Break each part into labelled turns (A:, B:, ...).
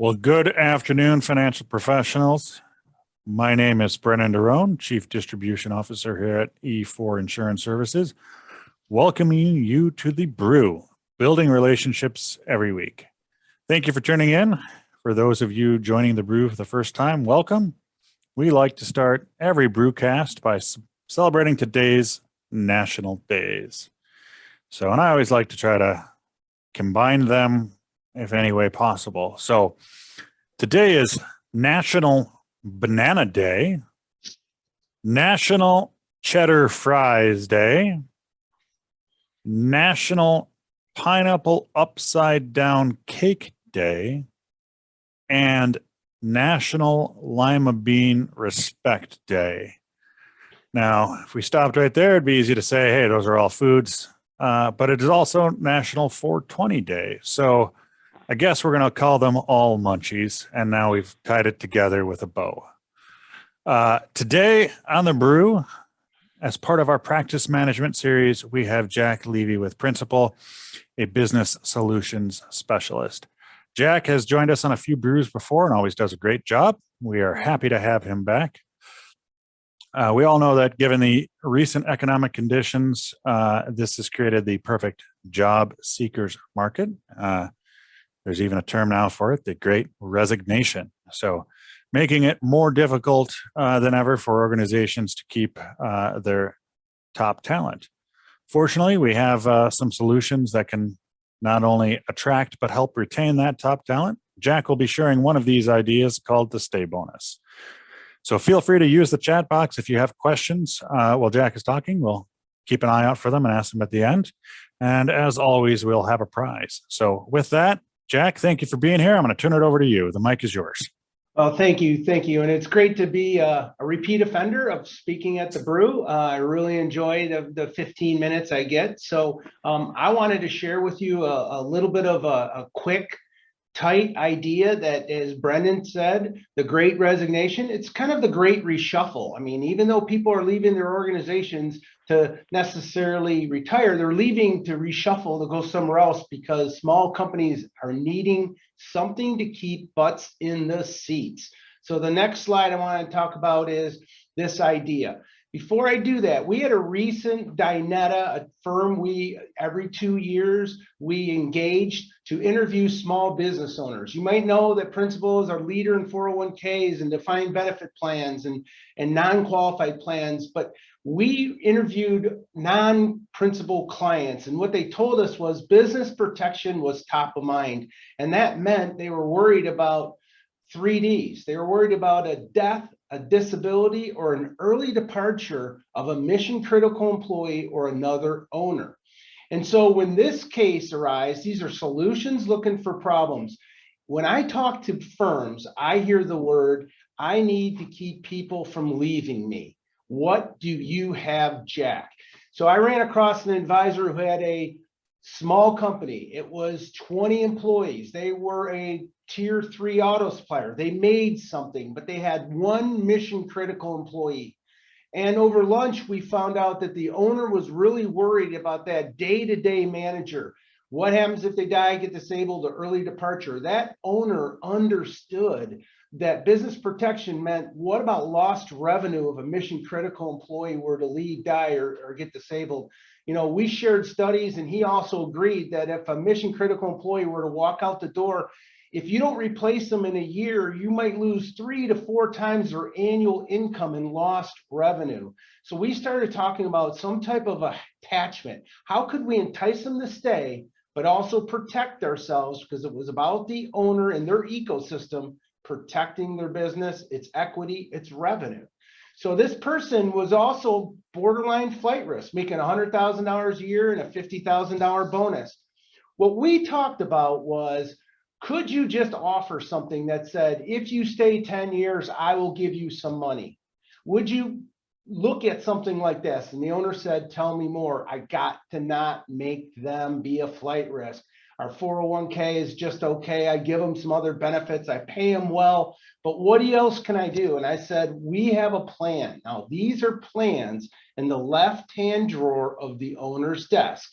A: Well, good afternoon, financial professionals. My name is Brennan Derone, Chief Distribution Officer here at E4 Insurance Services, welcoming you to the BREW, Building Relationships Every Week. Thank you for tuning in. For those of you joining the BREW for the first time, welcome. We like to start every BREWcast by celebrating today's national days. And I always like to try to combine them if any way possible. So today is National Banana Day, National Cheddar Fries Day, National Pineapple Upside Down Cake Day, and National Lima Bean Respect Day. Now, if we stopped right there, it'd be easy to say, hey, those are all foods, but it is also National 420 Day. So I guess we're going to call them all munchies, and now we've tied it together with a bow. Today on the BREW, as part of our practice management series, we have Jack Leavy with Principal, a business solutions specialist. Jack has joined us on a few brews before and always does a great job. We are happy to have him back. We all know that given the recent economic conditions, this has created the perfect job seekers market. There's even a term now for it, the great resignation. So making it more difficult than ever for organizations to keep their top talent. Fortunately, we have some solutions that can not only attract but help retain that top talent. Jack will be sharing one of these ideas called the Stay Bonus. So feel free to use the chat box if you have questions while Jack is talking. We'll keep an eye out for them and ask them at the end. And as always, we'll have a prize. So with that, Jack, thank you for being here. I'm going to turn it over to you. The mic is yours.
B: Well, thank you. And it's great to be a repeat offender of speaking at the BREW. I really enjoy the 15 minutes I get. So I wanted to share with you a little bit of a quick, tight idea that, as Brendan said, the great resignation. It's kind of the great reshuffle. I mean, even though people are leaving their organizations to necessarily retire, they're leaving to reshuffle to go somewhere else because small companies are needing something to keep butts in the seats. So the next slide I want to talk about is this idea. Before I do that, we had a recent Dyneta, a firm every 2 years, we engaged to interview small business owners. You might know that Principal is our leader in 401ks and defined benefit plans and non-qualified plans, but we interviewed non-Principal clients, and what they told us was business protection was top of mind. And that meant they were worried about 3 Ds. They were worried about a death, a disability, or an early departure of a mission critical employee or another owner. And so when this case arises, these are solutions looking for problems. When I talk to firms, I hear the word, I need to keep people from leaving me. What do you have, Jack? So I ran across an advisor who had a small company. It was 20 employees. They were a tier 3 auto supplier. They made something, but they had one mission critical employee. And over lunch, we found out that the owner was really worried about that day-to-day manager. What happens if they die, get disabled, or early departure? That owner understood that business protection meant, what about lost revenue if a mission critical employee were to leave, die, or get disabled? You know, we shared studies, and he also agreed that if a mission critical employee were to walk out the door, if you don't replace them in a year, you might lose 3 to 4 times their annual income in lost revenue. So we started talking about some type of attachment. How could we entice them to stay, but also protect ourselves? Because it was about the owner and their ecosystem protecting their business, its equity, its revenue. So this person was also borderline flight risk, making $100,000 a year and a $50,000 bonus. What we talked about was, could you just offer something that said, if you stay 10 years, I will give you some money? Would you look at something like this? And the owner said, tell me more. I got to not make them be a flight risk. Our 401k is just okay. I give them some other benefits. I pay them well, but what else can I do? And I said, we have a plan. Now, these are plans in the left-hand drawer of the owner's desk.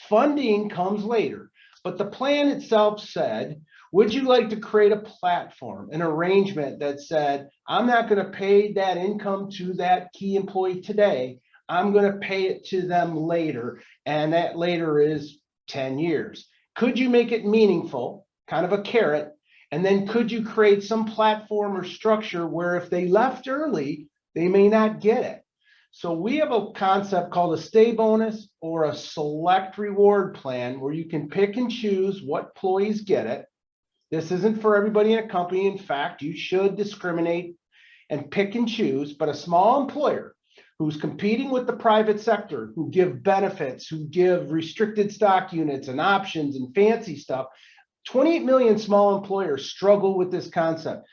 B: Funding comes later, but the plan itself said, Would you like to create a platform, an arrangement that said, I'm not going to pay that income to that key employee today. I'm going to pay it to them later. And that later is 10 years. Could you make it meaningful, kind of a carrot? And then could you create some platform or structure where if they left early, they may not get it? So we have a concept called a stay bonus or a select reward plan where you can pick and choose what employees get it. This isn't for everybody in a company. In fact, you should discriminate and pick and choose, but a small employer who's competing with the private sector, who give benefits, who give restricted stock units and options and fancy stuff, 28 million small employers struggle with this concept.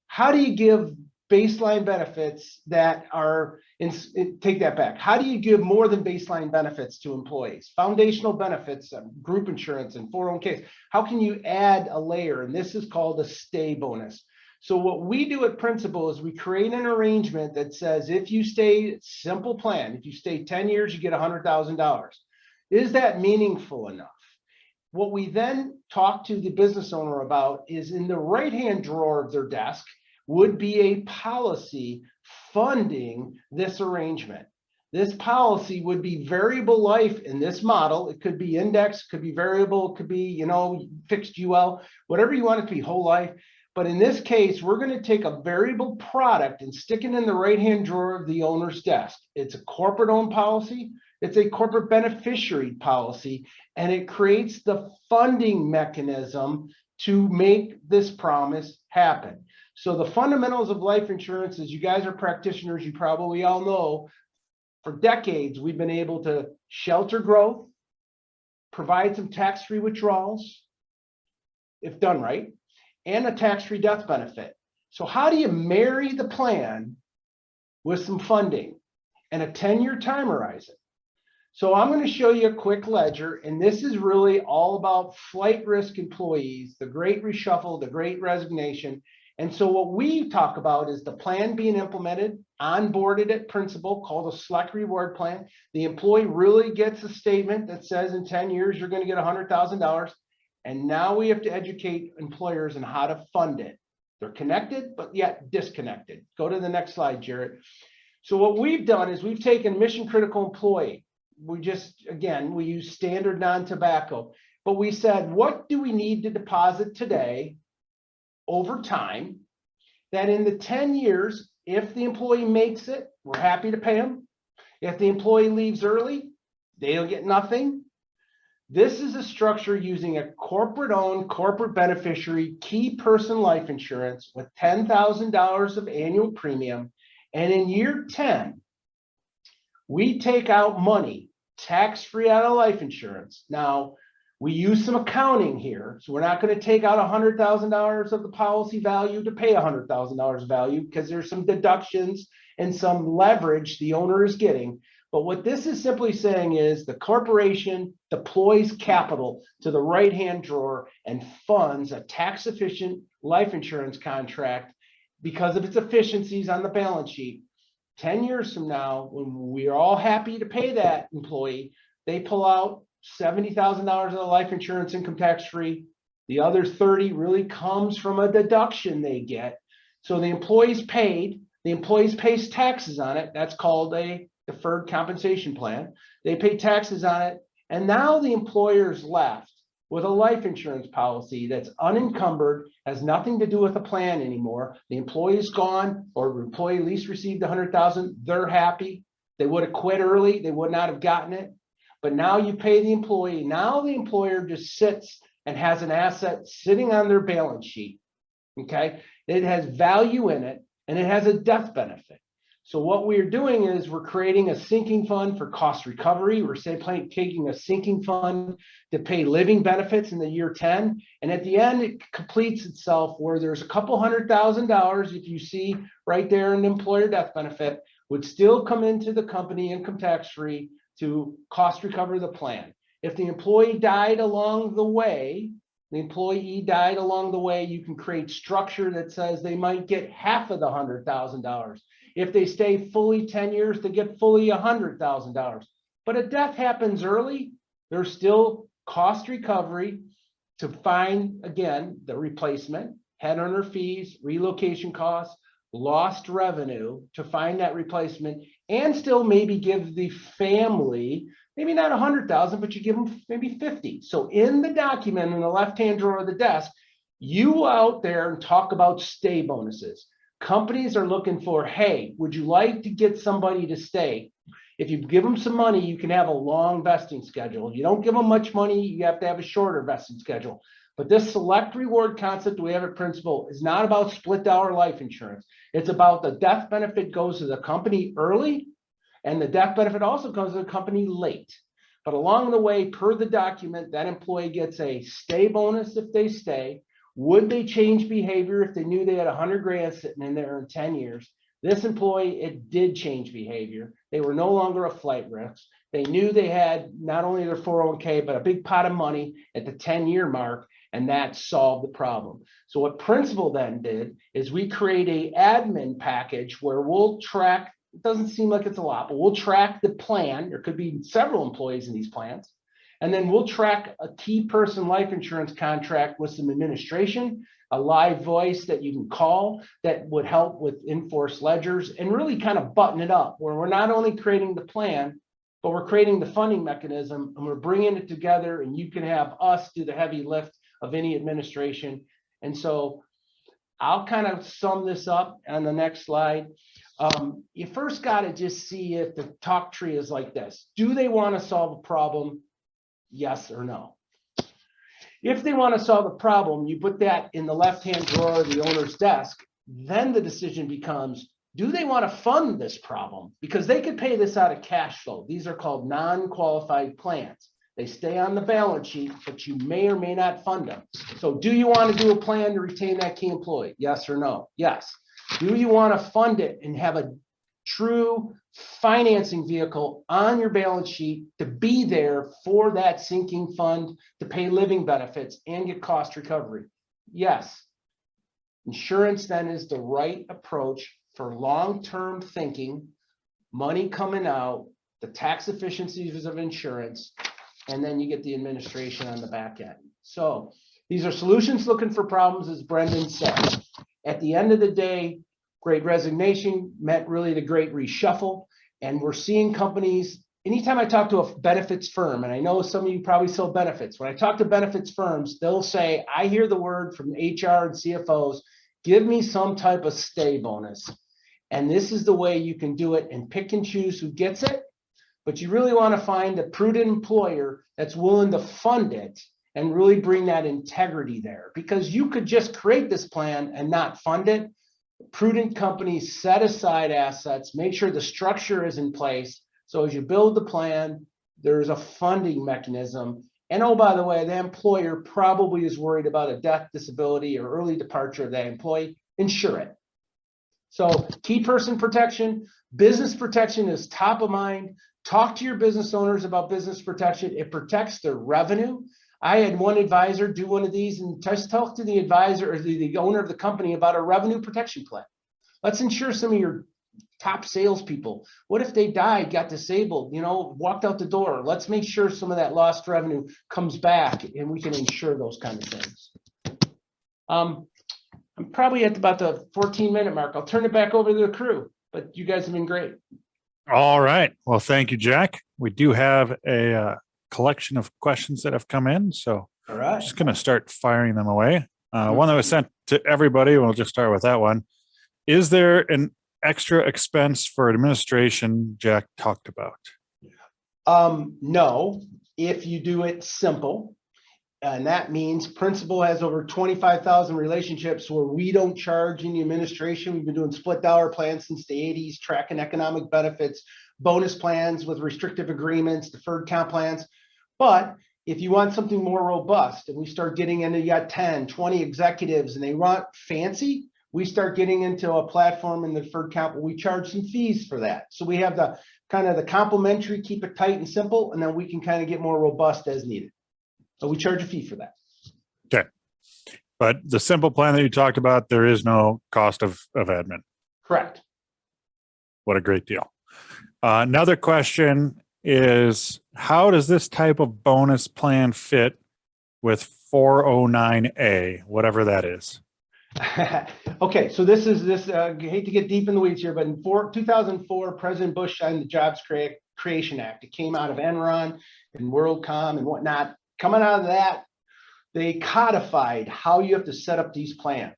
B: How do you give baseline benefits that are, take that back. How do you give more than baseline benefits to employees? Foundational benefits, group insurance and 401ks. How can you add a layer? And this is called a stay bonus. So what we do at Principal is we create an arrangement that says, if you stay, simple plan, if you stay 10 years, you get $100,000. Is that meaningful enough? What we then talk to the business owner about is in the right-hand drawer of their desk would be a policy funding this arrangement. This policy would be variable life in this model. It could be index, could be variable, it could be, fixed UL, whatever you want it to be, whole life. But in this case, we're going to take a variable product and stick it in the right-hand drawer of the owner's desk. It's a corporate-owned policy. It's a corporate beneficiary policy, and it creates the funding mechanism to make this promise happen. So the fundamentals of life insurance, as you guys are practitioners, you probably all know, for decades, we've been able to shelter growth, provide some tax-free withdrawals, if done right, and a tax-free death benefit. So how do you marry the plan with some funding and a 10-year time horizon? So I'm going to show you a quick ledger, and this is really all about flight risk employees, the great reshuffle, the great resignation. And so what we talk about is the plan being implemented, onboarded at Principal, called a select reward plan. The employee really gets a statement that says in 10 years, you're going to get $100,000. And now we have to educate employers on how to fund it. They're connected, but yet disconnected. Go to the next slide, Jared. So what we've done is we've taken mission critical employee. We just, again, we use standard non-tobacco, but we said, what do we need to deposit today over time that in the 10 years, if the employee makes it, we're happy to pay them. If the employee leaves early, they'll get nothing. This is a structure using a corporate-owned, corporate beneficiary, key person life insurance with $10,000 of annual premium. And in year 10, we take out money tax-free out of life insurance. Now, we use some accounting here. So we're not going to take out $100,000 of the policy value to pay $100,000 of value because there's some deductions and some leverage the owner is getting. But what this is simply saying is the corporation deploys capital to the right-hand drawer and funds a tax-efficient life insurance contract because of its efficiencies on the balance sheet. 10 years from now, when we are all happy to pay that employee, they pull out $70,000 of the life insurance income tax free. The other 30 really comes from a deduction they get. So the employee's paid, the employees pays taxes on it. That's called a deferred compensation plan. They pay taxes on it. And now the employer's left with a life insurance policy that's unencumbered, has nothing to do with the plan anymore. The employee's gone, or the employee at least received $100,000. They're happy. They would have quit early. They would not have gotten it. But now you pay the employee. Now the employer just sits and has an asset sitting on their balance sheet. Okay. It has value in it and it has a death benefit. So what we're doing is we're creating a sinking fund for cost recovery. We're taking a sinking fund to pay living benefits in the year 10. And at the end, it completes itself where there's a couple $100,000, if you see right there an employer death benefit, would still come into the company income tax free to cost recover the plan. If the employee died along the way, you can create structure that says they might get half of the $100,000. If they stay fully 10 years, they get fully $100,000. But if death happens early, there's still cost recovery to find, again, the replacement, head earner fees, relocation costs, lost revenue to find that replacement, and still maybe give the family, maybe not 100,000, but you give them maybe 50. So in the document in the left-hand drawer of the desk, you out there and talk about stay bonuses. Companies are looking for, hey, would you like to get somebody to stay? If you give them some money, you can have a long vesting schedule. If you don't give them much money, you have to have a shorter vesting schedule. But this select reward concept we have at Principal is not about split dollar life insurance. It's about the death benefit goes to the company early, and the death benefit also comes to the company late. But along the way, per the document, that employee gets a stay bonus if they stay. Would they change behavior if they knew they had 100 grand sitting in there in 10 years? This employee, it did change behavior. They were no longer a flight risk. They knew they had not only their 401k, but a big pot of money at the 10-year mark, and that solved the problem. So what Principal then did is we create a admin package where we'll track, it doesn't seem like it's a lot, but we'll track the plan. There could be several employees in these plans. And then we'll track a key person life insurance contract with some administration, a live voice that you can call that would help with enforced ledgers, and really kind of button it up where we're not only creating the plan, but we're creating the funding mechanism, and we're bringing it together, and you can have us do the heavy lift of any administration. And so I'll kind of sum this up on the next slide. You first got to just see if the talk tree is like this. Do they want to solve a problem? Yes or no? If they want to solve a problem, you put that in the left-hand drawer of the owner's desk. Then the decision becomes, do they want to fund this problem? Because they could pay this out of cash flow. These are called non-qualified plans. They stay on the balance sheet, but you may or may not fund them. So do you want to do a plan to retain that key employee? Yes or no? Yes. Do you want to fund it and have a true financing vehicle on your balance sheet to be there for that sinking fund to pay living benefits and get cost recovery? Yes. Insurance then is the right approach for long-term thinking, money coming out, the tax efficiencies of insurance, and then you get the administration on the back end. So these are solutions looking for problems, as Brendan said. At the end of the day, great resignation meant really the great reshuffle. And we're seeing companies, anytime I talk to a benefits firm, and I know some of you probably sell benefits, when I talk to benefits firms, they'll say, I hear the word from HR and CFOs, give me some type of stay bonus. And this is the way you can do it and pick and choose who gets it. But you really want to find a prudent employer that's willing to fund it and really bring that integrity there, because you could just create this plan and not fund it. Prudent companies set aside assets, make sure the structure is in place. So as you build the plan, there's a funding mechanism. And oh, by the way, the employer probably is worried about a death, disability, or early departure of that employee. Insure it. So key person protection, business protection is top of mind. Talk to your business owners about business protection. It protects their revenue. I had one advisor do one of these and just talk to the advisor or the owner of the company about a revenue protection plan. Let's insure some of your top salespeople. What if they died, got disabled, walked out the door? Let's make sure some of that lost revenue comes back and we can insure those kind of things. I'm probably at about the 14-minute mark. I'll turn it back over to the crew, but you guys have been great.
A: All right. Well, thank you, Jack. We do have a collection of questions that have come in. So
B: All right.
A: I'm just going to start firing them away. One that was sent to everybody. We'll just start with that one. Is there an extra expense for administration Jack talked about?
B: No, if you do it simple. And that means Principal has over 25,000 relationships where we don't charge any administration. We've been doing split dollar plans since the 80s, tracking economic benefits, bonus plans with restrictive agreements, deferred comp plans. But if you want something more robust and we start getting into, you got 10, 20 executives and they want fancy, we start getting into a platform in the deferred comp where we charge some fees for that. So we have the kind of the complimentary, keep it tight and simple, and then we can kind of get more robust as needed. So we charge a fee for that.
A: Okay. But the simple plan that you talked about, there is no cost of admin.
B: Correct.
A: What a great deal. Another question is, how does this type of bonus plan fit with 409A, whatever that is.
B: Okay, so this is I hate to get deep in the weeds here, but in 2004, President Bush signed the Jobs Creation Act. It came out of Enron and WorldCom and whatnot. Coming out of that, they codified how you have to set up these plans.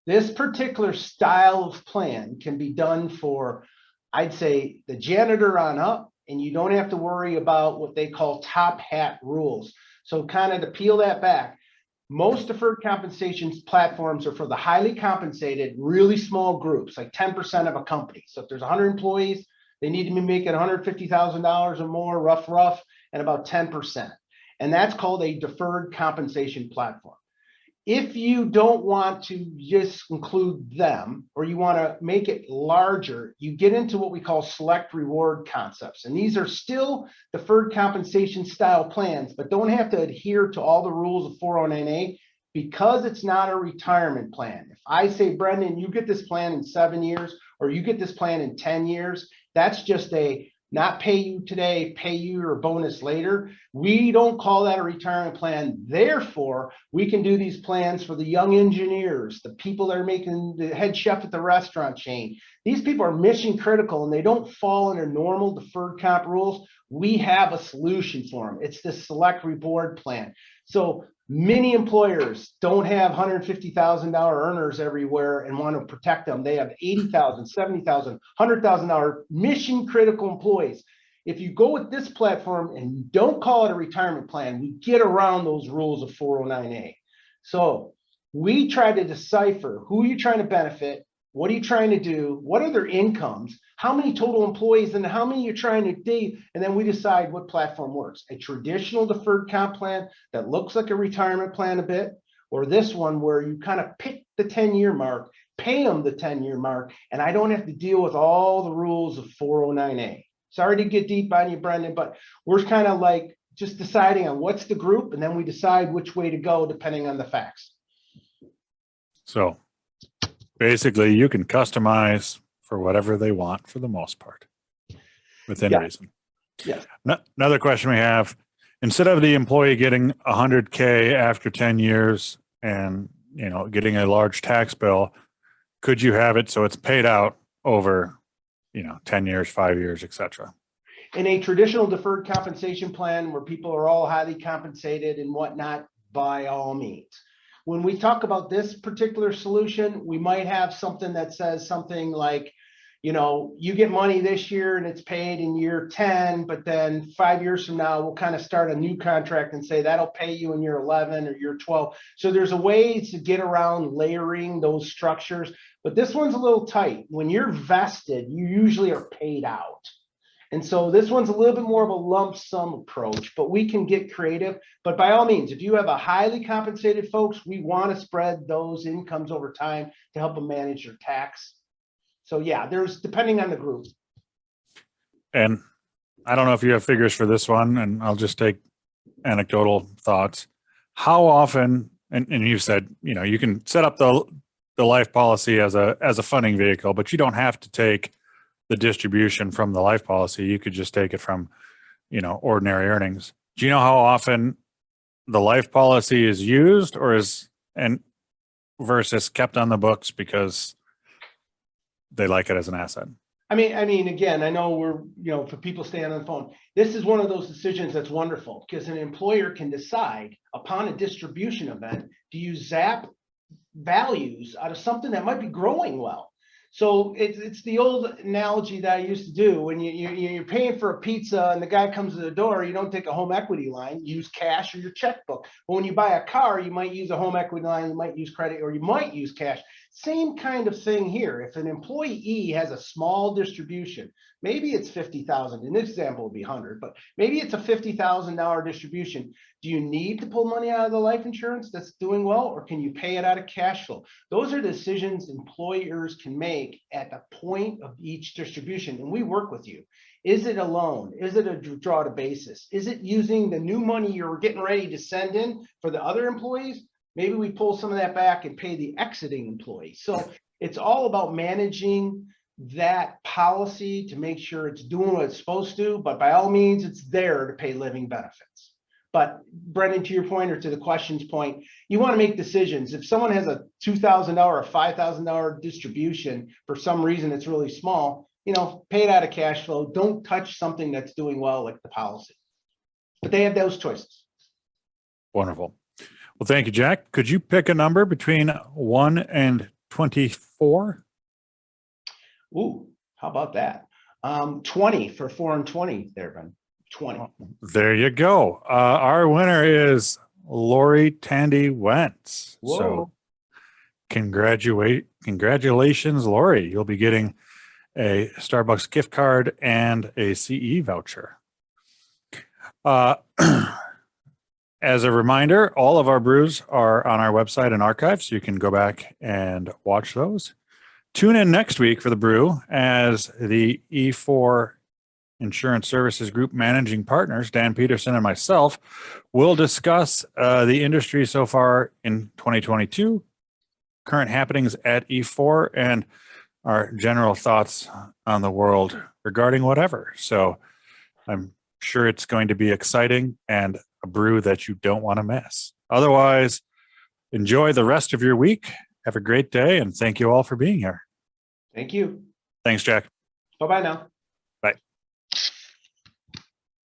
B: This particular style of plan can be done for, I'd say, the janitor on up, and you don't have to worry about what they call top hat rules. So kind of to peel that back, most deferred compensation platforms are for the highly compensated, really small groups, like 10% of a company. So if there's 100 employees, they need to be making $150,000 or more, rough, and about 10%. And that's called a deferred compensation platform. If you don't want to just include them, or you want to make it larger, you get into what we call select reward concepts. And these are still deferred compensation style plans, but don't have to adhere to all the rules of 409A because it's not a retirement plan. If I say, Brendan, you get this plan in 7 years, or you get this plan in 10 years, that's just a not pay you today, pay you your bonus later. We don't call that a retirement plan. Therefore, we can do these plans for the young engineers, the people that are making the head chef at the restaurant chain. These people are mission critical and they don't fall under normal deferred comp rules. We have a solution for them. It's the select reward plan. So many employers don't have $150,000 earners everywhere and want to protect them. They have $80,000, $70,000, $100,000 mission critical employees. If you go with this platform and you don't call it a retirement plan, we get around those rules of 409A. So we try to decipher who you're trying to benefit, what are you trying to do, what are their incomes, how many total employees, and how many you're trying to date, and then we decide what platform works. A traditional deferred comp plan that looks like a retirement plan a bit, or this one where you kind of pick the 10-year mark, pay them the 10-year mark, and I don't have to deal with all the rules of 409A. Sorry to get deep on you, Brendan, but we're kind of like just deciding on what's the group, and then we decide which way to go depending on the facts.
A: So basically, you can customize for whatever they want for the most part, within reason.
B: Yeah.
A: Another question we have, instead of the employee getting 100K after 10 years and, you know, getting a large tax bill, could you have it so it's paid out over, you know, 10 years, 5 years, etc.?
B: In a traditional deferred compensation plan where people are all highly compensated and whatnot, by all means. When we talk about this particular solution, we might have something that says something like, you know, you get money this year and it's paid in year 10, but then 5 years from now, we'll kind of start a new contract and say that'll pay you in year 11 or year 12. So there's a way to get around layering those structures, but this one's a little tight. When you're vested, you usually are paid out. And so this one's a little bit more of a lump sum approach, but we can get creative. But by all means, if you have a highly compensated folks, we want to spread those incomes over time to help them manage their tax. So yeah, there's depending on the group.
A: And I don't know if you have figures for this one, and I'll just take anecdotal thoughts. How often, and you've said, you know, you can set up the life policy as a funding vehicle, but you don't have to take the distribution from the life policy. You could just take it from, you know, ordinary earnings. Do you know how often the life policy is used versus kept on the books because they like it as an asset?
B: I mean, again, I know we're, you know, for people staying on the phone, this is one of those decisions that's wonderful because an employer can decide upon a distribution event to use zap values out of something that might be growing well. So it's the old analogy that I used to do when you're paying for a pizza and the guy comes to the door, you don't take a home equity line, you use cash or your checkbook. But when you buy a car, you might use a home equity line, you might use credit, or you might use cash. Same kind of thing here. If an employee has a small distribution, maybe it's 50,000. In this example, it would be 100, but maybe it's a $50,000 distribution. Do you need to pull money out of the life insurance that's doing well, or can you pay it out of cash flow? Those are decisions employers can make at the point of each distribution, and we work with you. Is it a loan? Is it a draw to basis? Is it using the new money you're getting ready to send in for the other employees? Maybe we pull some of that back and pay the exiting employee. So it's all about managing that policy to make sure it's doing what it's supposed to, but by all means, it's there to pay living benefits. But Brendan, to your point, or to the question's point, you want to make decisions. If someone has a $2,000 or $5,000 distribution, for some reason it's really small, pay it out of cash flow. Don't touch something that's doing well, like the policy. But they have those choices.
A: Wonderful. Well, thank you, Jack. Could you pick a number between 1 and 24?
B: Ooh, how about that? 20 for 4 and 20 there, Ben. 20.
A: There you go. Our winner is Lori Tandy Wentz.
B: Whoa.
A: So congratulations, Lori. You'll be getting a Starbucks gift card and a CE voucher. As a reminder, all of our brews are on our website and archive, so you can go back and watch those. Tune in next week for the brew as the E4 Insurance Services Group managing partners, Dan Peterson and myself, will discuss the industry so far in 2022, current happenings at E4, and our general thoughts on the world regarding whatever. So I'm sure it's going to be exciting and a brew that you don't want to miss. Otherwise, enjoy the rest of your week. Have a great day, and thank you all for being here.
B: Thank you.
A: Thanks, Jack.
B: Bye-bye now.